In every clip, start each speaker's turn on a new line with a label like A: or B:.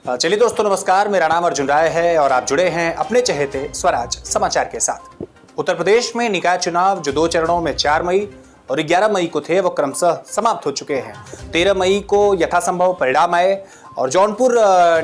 A: चलिए दोस्तों नमस्कार, मेरा नाम अर्जुन राय है और आप जुड़े हैं अपने चहेते स्वराज समाचार के साथ। उत्तर प्रदेश में निकाय चुनाव जो 2 चरणों में 4 मई और 11 मई को थे वो क्रमशः समाप्त हो चुके हैं। 13 मई को यथासंभव परिणाम आए और जौनपुर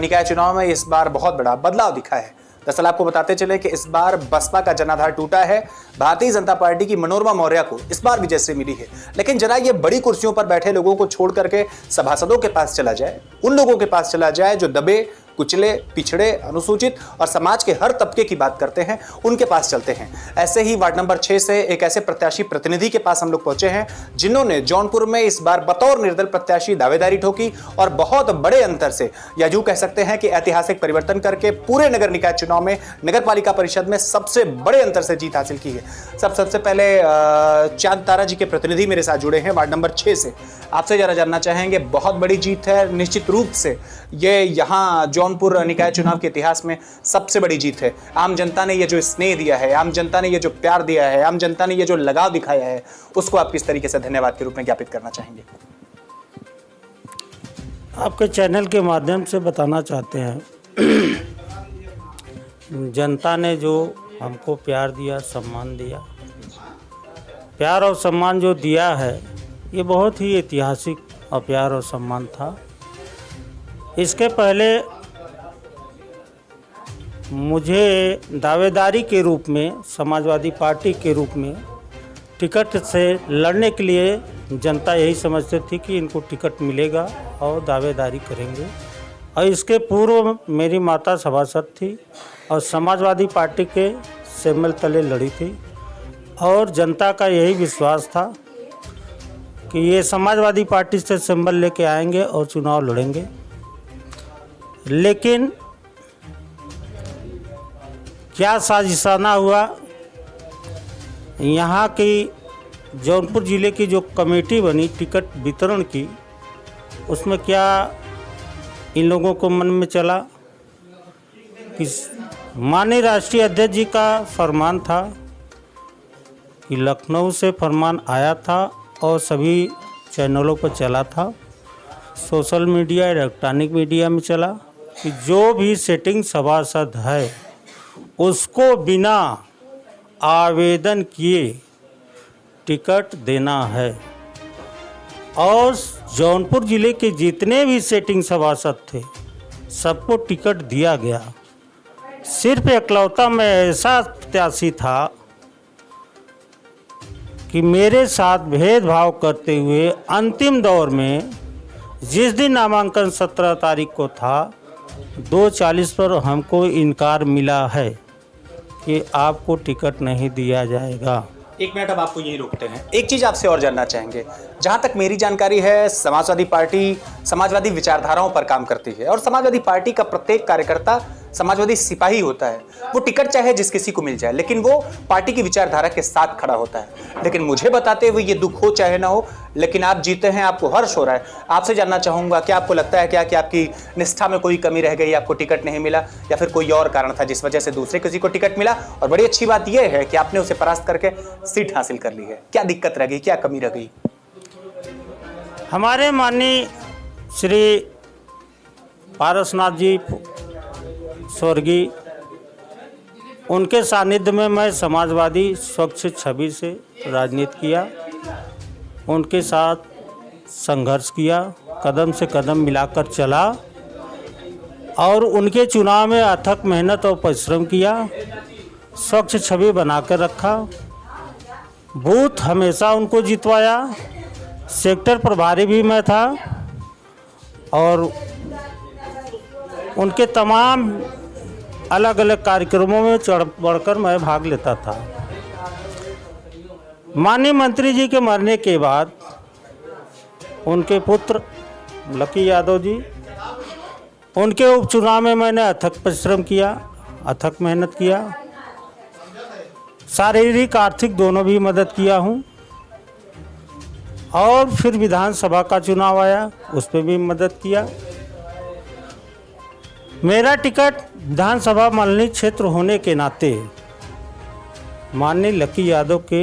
A: निकाय चुनाव में इस बार बहुत बड़ा बदलाव दिखा है। दरअसल आपको बताते चले कि इस बार बसपा का जनाधार टूटा है। भारतीय जनता पार्टी की मनोरमा मौर्य को इस बार विजय मिली है। लेकिन जरा ये बड़ी कुर्सियों पर बैठे लोगों को छोड़ करके सभासदों के पास चला जाए, उन लोगों के पास चला जाए जो दबे, कुचले, पिछड़े, अनुसूचित और समाज के हर तबके की बात करते हैं, उनके पास चलते हैं। ऐसे ही वार्ड नंबर 6 से एक ऐसे प्रत्याशी प्रतिनिधि के पास हम लोग पहुंचे हैं जिन्होंने जौनपुर में इस बार बतौर निर्दल प्रत्याशी दावेदारी ठोकी और बहुत बड़े अंतर से, या यूं कह सकते हैं कि ऐतिहासिक परिवर्तन करके पूरे नगर निकाय चुनाव में नगर पालिका परिषद में सबसे बड़े अंतर से जीत हासिल की है। सबसे पहले चांद तारा जी के प्रतिनिधि मेरे साथ जुड़े हैं वार्ड नंबर 6 से। आपसे जरा जानना चाहेंगे, बहुत बड़ी जीत है, निश्चित रूप से ये यहाँ जौनपुर निकाय चुनाव के इतिहास में सबसे बड़ी जीत है। आम जनता ने ये जो स्नेह दिया है, आम जनता ने ये जो प्यार दिया है, आम जनता ने ये जो लगाव दिखाया है, उसको आप किस तरीके से धन्यवाद के रूप में ज्ञापित करना चाहेंगे?
B: आपके चैनल के माध्यम से बताना चाहते हैं, जनता ने जो हमको प्यार दिया, सम्मान दिया, प्यार और सम्मान जो दिया है ये बहुत ही ऐतिहासिक और प्यार और सम्मान था। इसके पहले मुझे दावेदारी के रूप में, समाजवादी पार्टी के रूप में टिकट से लड़ने के लिए जनता यही समझती थी कि इनको टिकट मिलेगा और दावेदारी करेंगे। और इसके पूर्व मेरी माता सभासद थी और समाजवादी पार्टी के सिंबल तले लड़ी थी और जनता का यही विश्वास था कि ये समाजवादी पार्टी से सिंबल लेके आएंगे और चुनाव लड़ेंगे। लेकिन क्या साजिशाना हुआ, यहाँ की जौनपुर ज़िले की जो कमेटी बनी टिकट वितरण की, उसमें क्या इन लोगों को मन में चला कि माननीय राष्ट्रीय अध्यक्ष जी का फरमान था कि लखनऊ से फरमान आया था और सभी चैनलों पर चला था, सोशल मीडिया, इलेक्ट्रॉनिक मीडिया में चला कि जो भी सिटिंग सभासद है उसको बिना आवेदन किए टिकट देना है। और जौनपुर ज़िले के जितने भी सिटिंग सभासद थे सबको टिकट दिया गया। सिर्फ इकलौता मैं ऐसा प्रत्याशी था कि मेरे साथ भेदभाव करते हुए अंतिम दौर में जिस दिन नामांकन 17 तारीख को था, 2:40 पर हमको इनकार मिला है कि आपको टिकट नहीं दिया जाएगा।
A: एक मिनट, अब आपको यही रोकते हैं। एक चीज़ आपसे और जानना चाहेंगे। जहां तक मेरी जानकारी है, समाजवादी पार्टी समाजवादी विचारधाराओं पर काम करती है और समाजवादी पार्टी का प्रत्येक कार्यकर्ता समाजवादी सिपाही होता है। वो टिकट चाहे जिस किसी को मिल जाए, लेकिन वो पार्टी की विचारधारा के साथ खड़ा होता है। लेकिन मुझे बताते हुए ये दुख हो चाहे ना हो, लेकिन आप जीते हैं, आपको हर्ष हो रहा है। आपसे जानना चाहूँगा, क्या आपको लगता है क्या कि आपकी निष्ठा में कोई कमी रह गई, आपको टिकट नहीं मिला, या फिर कोई और कारण था जिस वजह से दूसरे किसी को टिकट मिला? और बड़ी अच्छी बात यह है कि आपने उसे परास्त करके सीट हासिल कर ली है। क्या दिक्कत रह गई, क्या कमी रह गई?
B: हमारे माननीय श्री पारसनाथ जी स्वर्गीय, उनके सानिध्य में मैं समाजवादी स्वच्छ छवि से राजनीति किया, उनके साथ संघर्ष किया, कदम से कदम मिलाकर चला और उनके चुनाव में अथक मेहनत और परिश्रम किया, स्वच्छ छवि बनाकर रखा, बूथ हमेशा उनको जितवाया, सेक्टर प्रभारी भी मैं था और उनके तमाम अलग अलग कार्यक्रमों में चढ़ बढ़कर मैं भाग लेता था। माननीय मंत्री जी के मरने के बाद उनके पुत्र लकी यादव जी, उनके उपचुनाव में मैंने अथक परिश्रम किया, अथक मेहनत किया, शारीरिक आर्थिक दोनों भी मदद किया हूँ। और फिर विधानसभा का चुनाव आया, उस पर भी मदद किया। मेरा टिकट विधानसभा मंडलीय क्षेत्र होने के नाते माननीय लकी यादव के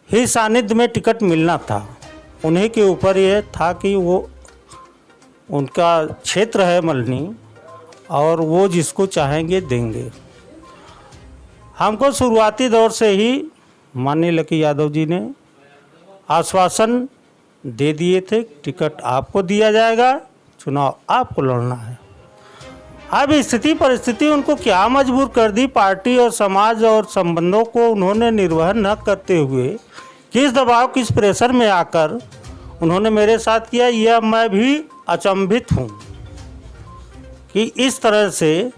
B: ही सानिध्य में टिकट मिलना था। उन्हीं के ऊपर यह था कि वो उनका क्षेत्र है मल्हनी, और वो जिसको चाहेंगे देंगे। हमको शुरुआती दौर से ही माननीय लकी यादव जी ने आश्वासन दे दिए थे, टिकट आपको दिया जाएगा, चुनाव आपको लड़ना है। अब स्थिति परिस्थिति उनको क्या मजबूर कर दी, पार्टी और समाज और संबंधों को उन्होंने निर्वहन न करते हुए किस दबाव किस प्रेशर में आकर उन्होंने मेरे साथ किया, यह मैं भी अचंभित हूँ कि इस तरह से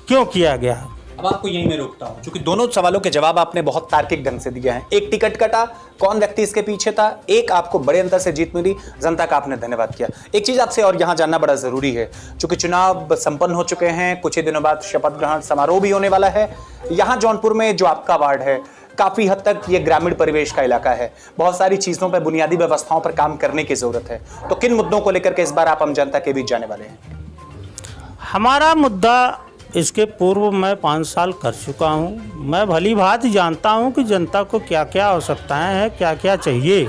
B: क्यों किया गया।
A: अब आपको यही मैं रोकता हूं, क्योंकि दोनों सवालों के जवाब आपने बहुत तार्किक ढंग से दिए हैं। एक टिकट कटा, कौन व्यक्ति इसके पीछे था, एक आपको बड़े अंतर से जीत मिली, जनता का आपने धन्यवाद किया। एक चीज आपसे और यहां जानना बड़ा जरूरी है, क्योंकि चुनाव संपन्न हो चुके हैं, कुछ ही दिनों बाद शपथ ग्रहण समारोह भी होने वाला है। यहां जौनपुर में जो आपका वार्ड है, काफी हद तक ये ग्रामीण परिवेश का इलाका है, बहुत सारी चीजों पर, बुनियादी व्यवस्थाओं पर काम करने की जरूरत है। तो किन मुद्दों को लेकर के इस बार आप आम जनता के बीच जाने वाले हैं?
B: हमारा मुद्दा, इसके पूर्व मैं 5 साल कर चुका हूँ। मैं भली भांति जानता हूँ कि जनता को क्या क्या आवश्यकताएं हैं, क्या क्या चाहिए।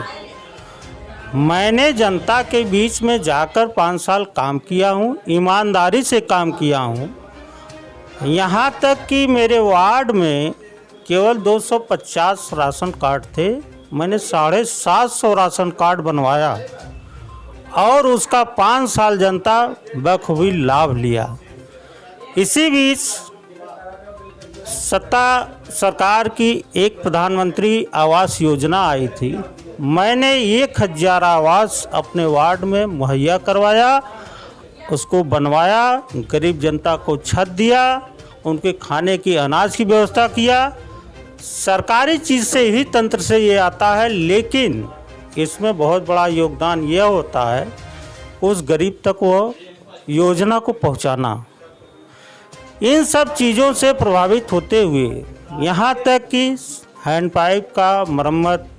B: मैंने जनता के बीच में जाकर 5 साल काम किया हूँ, ईमानदारी से काम किया हूँ। यहाँ तक कि मेरे वार्ड में केवल 250 राशन कार्ड थे, मैंने 750 राशन कार्ड बनवाया और उसका 5 साल जनता बखूबी लाभ लिया। इसी बीच सरकार की एक प्रधानमंत्री आवास योजना आई थी, मैंने 1000 आवास अपने वार्ड में मुहैया करवाया, उसको बनवाया, गरीब जनता को छत दिया, उनके खाने की अनाज की व्यवस्था किया। सरकारी चीज़ से ही तंत्र से ये आता है, लेकिन इसमें बहुत बड़ा योगदान यह होता है उस गरीब तक वो योजना को पहुंचाना। इन सब चीज़ों से प्रभावित होते हुए यहाँ तक कि हैंडपाइप का मरम्मत,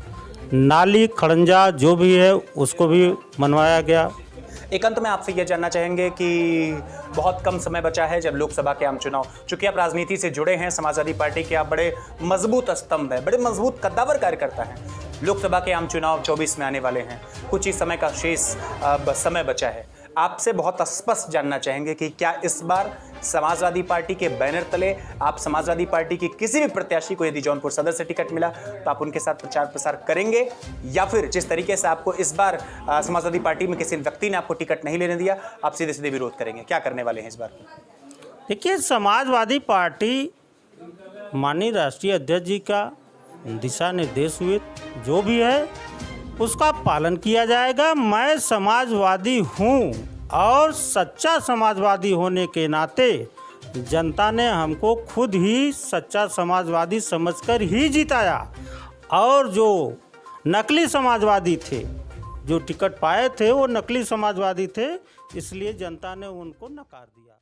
B: नाली खड़ंजा जो भी है उसको भी बनवाया गया।
A: एक अंत में आपसे यह जानना चाहेंगे कि बहुत कम समय बचा है जब लोकसभा के आम चुनाव, चूंकि आप राजनीति से जुड़े हैं, समाजवादी पार्टी के आप बड़े मजबूत स्तंभ हैं, बड़े मजबूत कद्दावर कार्यकर्ता हैं। लोकसभा के आम चुनाव 24 में आने वाले हैं, कुछ ही समय का शेष समय बचा है। आपसे बहुत स्पष्ट जानना चाहेंगे कि क्या इस बार समाजवादी पार्टी के बैनर तले आप समाजवादी पार्टी की किसी भी प्रत्याशी को यदि जौनपुर सदर से टिकट मिला तो आप उनके साथ प्रचार प्रसार करेंगे, या फिर जिस तरीके से आपको इस बार समाजवादी पार्टी में किसी व्यक्ति ने आपको टिकट नहीं लेने दिया, आप सीधे सीधे विरोध करेंगे? क्या करने वाले हैं इस बार?
B: देखिए, समाजवादी पार्टी माननीय राष्ट्रीय अध्यक्ष जी का दिशा निर्देश हुए जो भी है उसका पालन किया जाएगा। मैं समाजवादी हूँ और सच्चा समाजवादी होने के नाते जनता ने हमको खुद ही सच्चा समाजवादी समझकर ही जिताया, और जो नकली समाजवादी थे, जो टिकट पाए थे वो नकली समाजवादी थे, इसलिए जनता ने उनको नकार दिया।